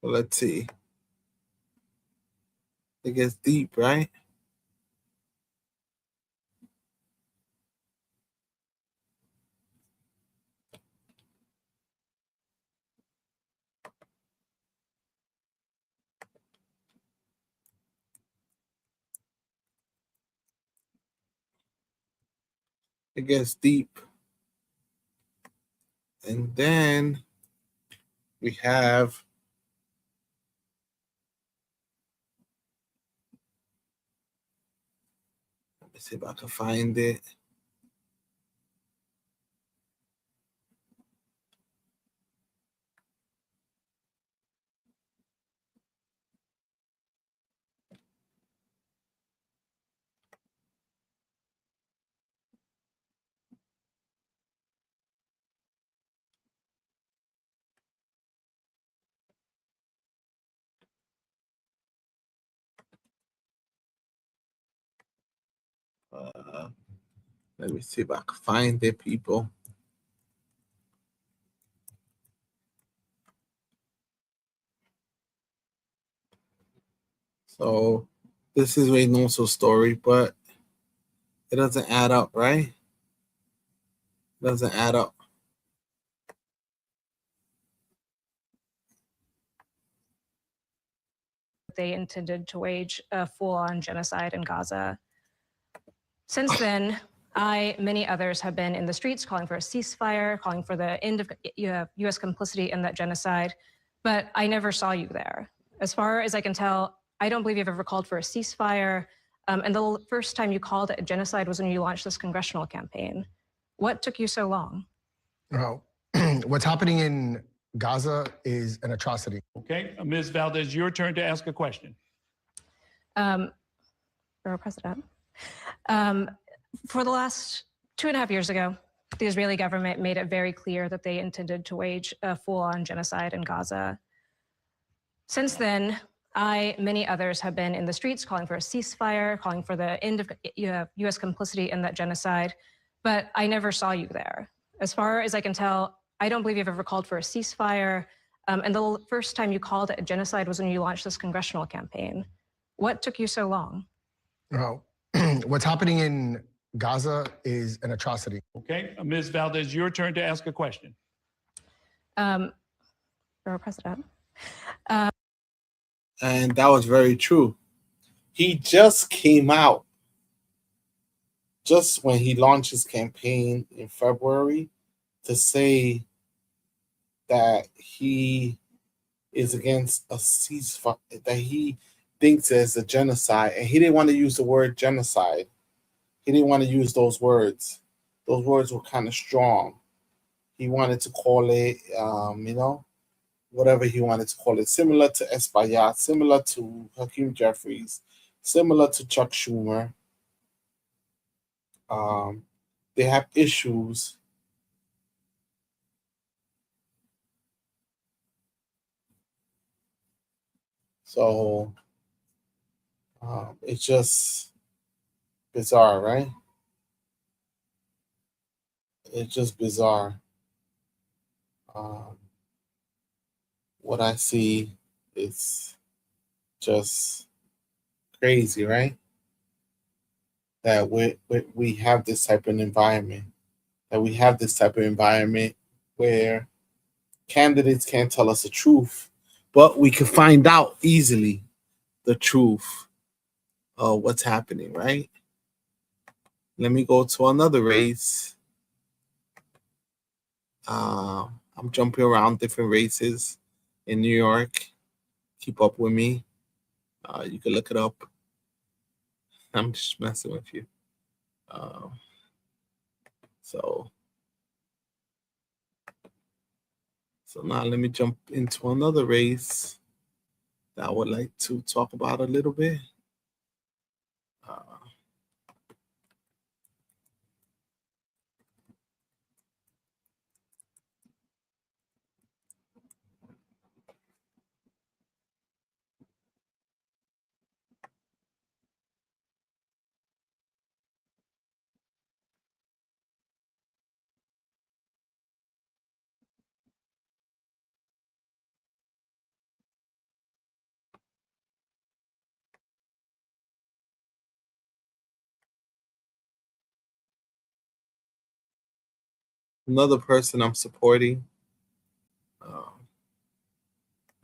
let's see. It gets deep, right? It gets deep. And then we have let me see if I can find it. Let me see if I can find it, people. So this is Reynoso's story, but it doesn't add up, right? It doesn't add up.
They intended to wage a full-on genocide in Gaza. Since then, many others have been in the streets calling for a ceasefire, calling for the end of U.S. complicity in that genocide, but I never saw you there. As far as I can tell, I don't believe you've ever called for a ceasefire, and the first time you called it a genocide was when you launched this congressional campaign. What took you so long?
Well, what's happening in Gaza is an atrocity.
Okay, Ms. Valdez, your turn to ask a question.
Mr. President, for the last 2.5 years ago, the Israeli government made it very clear that they intended to wage a full-on genocide in Gaza. Since then, many others have been in the streets calling for a ceasefire, calling for the end of U.S. complicity in that genocide, but I never saw you there. As far as I can tell, I don't believe you've ever called for a ceasefire, and the first time you called it a genocide was when you launched this congressional campaign. What took you so long?
Well, what's happening in Gaza is an atrocity.
Okay, Ms. Valdez, your turn to ask a question.
Mr. President.
And that was very true. He just came out, just when he launched his campaign in February, to say that he is against a ceasefire, that he thinks it's a genocide. And he didn't want to use the word genocide. He didn't want to use those words. Those words were kind of strong. He wanted to call it, whatever he wanted to call it, similar to Espaillat, similar to Hakeem Jeffries, similar to Chuck Schumer. They have issues. So it's just bizarre, right? It's just bizarre. what I see is just crazy, right? That we have this type of environment, where candidates can't tell us the truth, but we can find out easily the truth of what's happening, right? Let me go to another race. I'm jumping around different races in New York. Keep up with me. You can look it up. I'm just messing with you. So now let me jump into another race that I would like to talk about a little bit. Another person I'm supporting.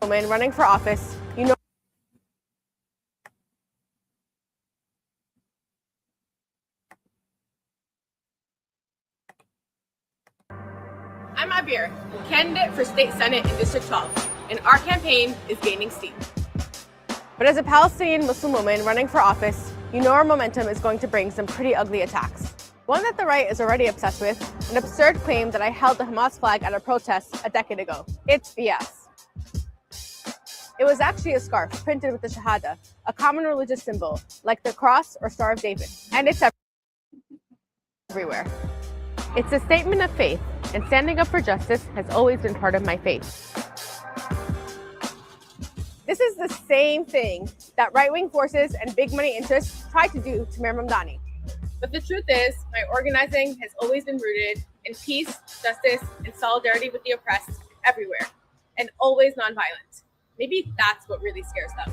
Woman running for office, you know. I'm Abir, candidate for State Senate in District 12, and our campaign is gaining steam. But as a Palestinian Muslim woman running for office, you know our momentum is going to bring some pretty ugly attacks. One that the right is already obsessed with, an absurd claim that I held the Hamas flag at a protest a decade ago. It's BS. It was actually a scarf printed with the Shahada, a common religious symbol, like the cross or Star of David, and it's everywhere. It's a statement of faith, and standing up for justice has always been part of my faith. This is the same thing that right-wing forces and big money interests tried to do to Mayor Mamdani. But the truth is, my organizing has always been rooted in peace, justice, and solidarity with the oppressed everywhere, and always nonviolent. Maybe that's what really scares them.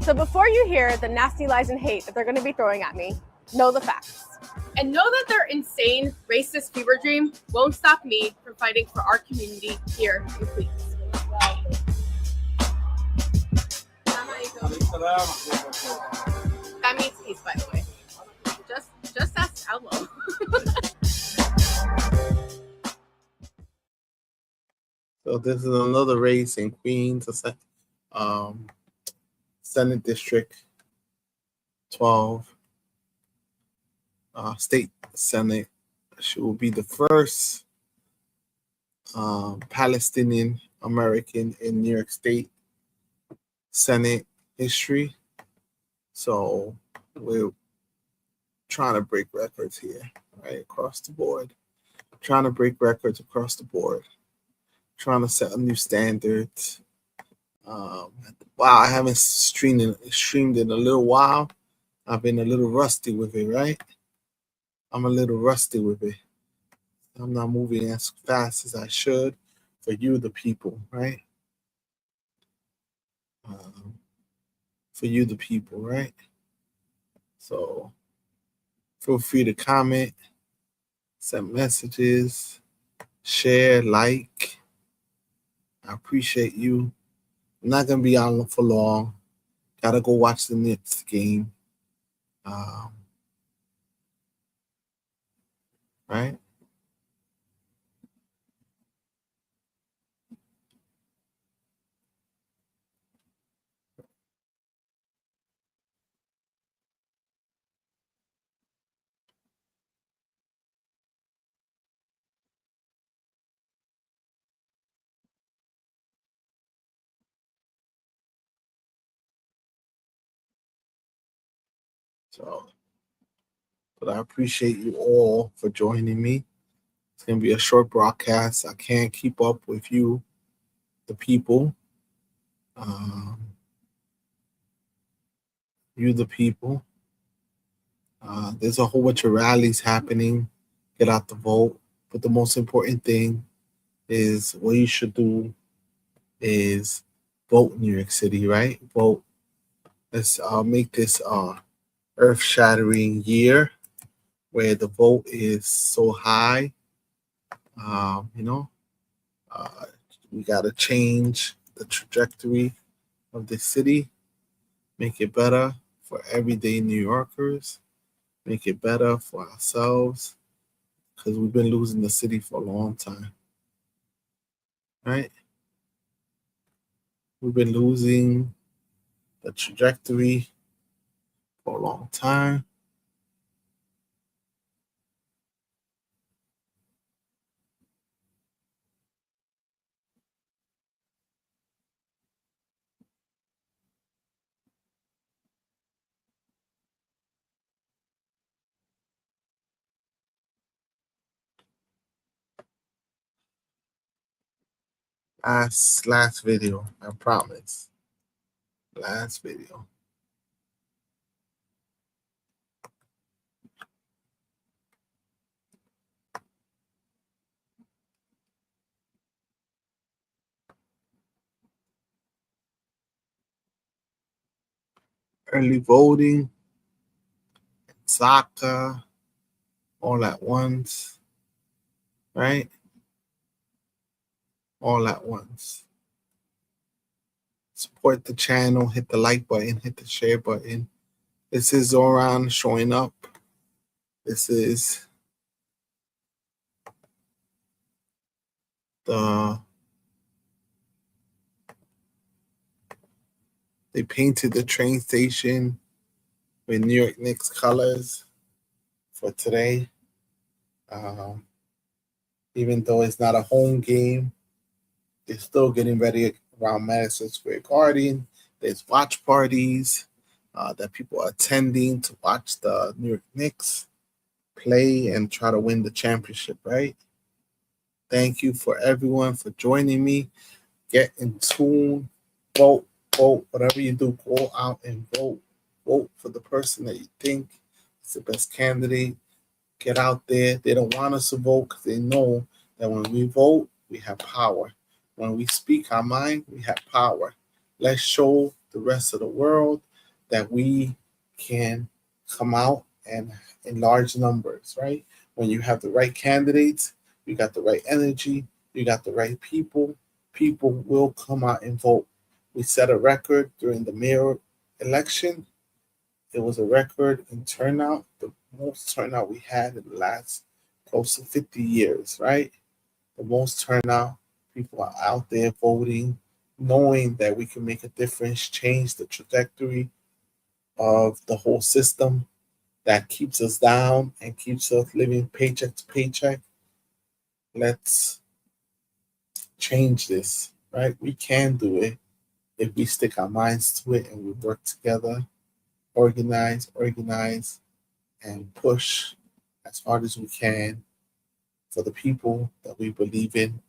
So before you hear the nasty lies and hate that they're going to be throwing at me, know the facts. And know that their insane, racist fever dream won't stop me from fighting for our community here in Queens. That means peace, by the way. Just ask Elmo.
So this is another race in Queens, Senate District 12, State Senate. She will be the first Palestinian American in New York State Senate history. So we're trying to break records here, right across the board. Trying to break records across the board. Trying to set a new standard. Wow, I haven't streamed in a little while. I've been a little rusty with it, right? I'm a little rusty with it. I'm not moving as fast as I should for you, the people, right? For you, the people, right? So feel free to comment, send messages, share, like. I appreciate you. I'm not going to be on for long. Got to go watch the Knicks game. Right? So, but I appreciate you all for joining me. It's going to be a short broadcast. I can't keep up with you, the people. You, the people. There's a whole bunch of rallies happening. Get out the vote. But the most important thing is what you should do is vote New York City, right? Vote. Let's make this earth-shattering year where the vote is so high. We got to change the trajectory of the city, make it better for everyday New Yorkers, make it better for ourselves, because we've been losing the city for a long time, right? We've been losing the trajectory for a long time. Last video, I promise. Last video. Early voting, soccer, all at once, right? All at once. Support the channel, hit the like button, hit the share button. This is Zoran showing up. This is they painted the train station with New York Knicks colors for today. Even though it's not a home game, they're still getting ready around Madison Square Garden. There's watch parties that people are attending to watch the New York Knicks play and try to win the championship, right? Thank you for everyone for joining me. Get in tune, vote, whatever you do, go out and vote. Vote for the person that you think is the best candidate. Get out there. They don't want us to vote because they know that when we vote, we have power. When we speak our mind, we have power. Let's show the rest of the world that we can come out and in large numbers, right? When you have the right candidates, you got the right energy, you got the right people, people will come out and vote. We set a record during the mayor election. It was a record in turnout, the most turnout we had in the last close to 50 years, right? The most turnout, people are out there voting, knowing that we can make a difference, change the trajectory of the whole system that keeps us down and keeps us living paycheck to paycheck. Let's change this, right? We can do it if we stick our minds to it and we work together, organize, and push as hard as we can for the people that we believe in.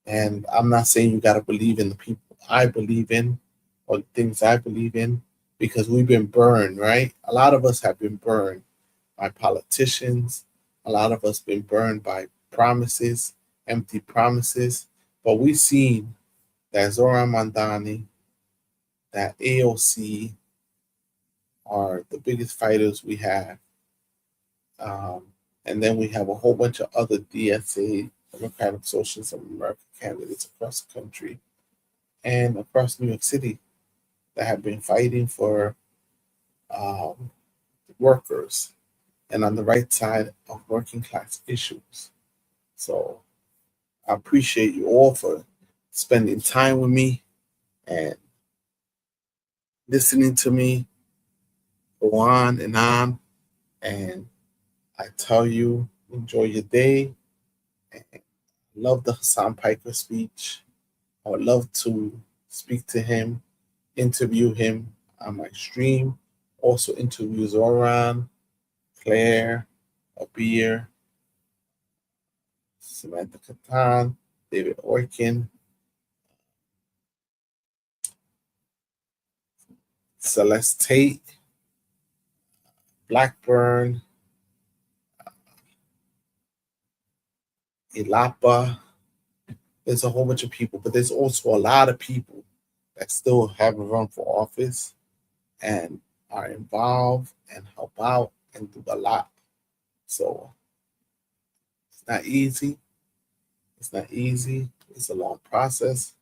And I'm not saying you got to believe in the people I believe in or the things I believe in, because we've been burned, right? A lot of us have been burned by politicians. A lot of us been burned by promises, empty promises. But we've seen that Zoran Mamdani, that AOC are the biggest fighters we have. And then we have a whole bunch of other DSA, Democratic Socialism America candidates across the country and across New York City that have been fighting for workers and on the right side of working class issues. So I appreciate you all for spending time with me and listening to me go on. And I tell you, enjoy your day. And love the Hassan Piker speech. I would love to speak to him, interview him on my stream. Also interview Zoran, Claire, Abir, Samantha Katan, David Orkin, Celeste Tate, Blackburn, Ilapa, there's a whole bunch of people, but there's also a lot of people that still haven't run for office and are involved and help out and do a lot. So it's not easy. It's not easy. It's a long process.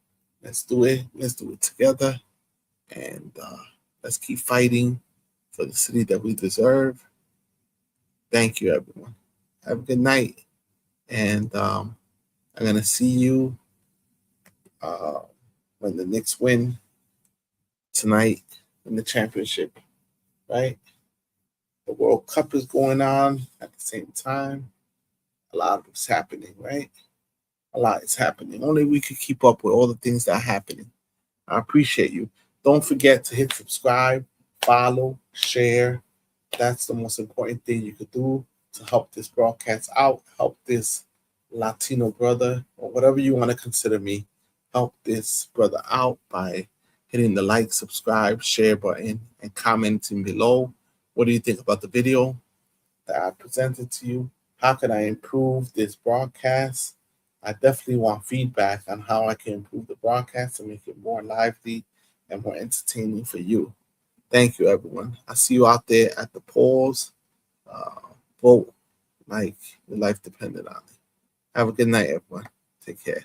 Let's do it. Let's do it together. And let's keep fighting for the city that we deserve. Thank you, everyone. Have a good night. And I'm going to see you when the Knicks win tonight in the championship, right? The World Cup is going on at the same time. A lot is happening, right? A lot is happening. Only we could keep up with all the things that are happening. I appreciate you. Don't forget to hit subscribe, follow, share. That's the most important thing you could do to help this broadcast out, help this Latino brother, or whatever you want to consider me, help this brother out by hitting the like, subscribe, share button, and commenting below. What do you think about the video that I presented to you? How can I improve this broadcast? I definitely want feedback on how I can improve the broadcast and make it more lively and more entertaining for you. Thank you, everyone. I see you out there at the polls. Vote like your life depended on it. Have a good night, everyone. Take care.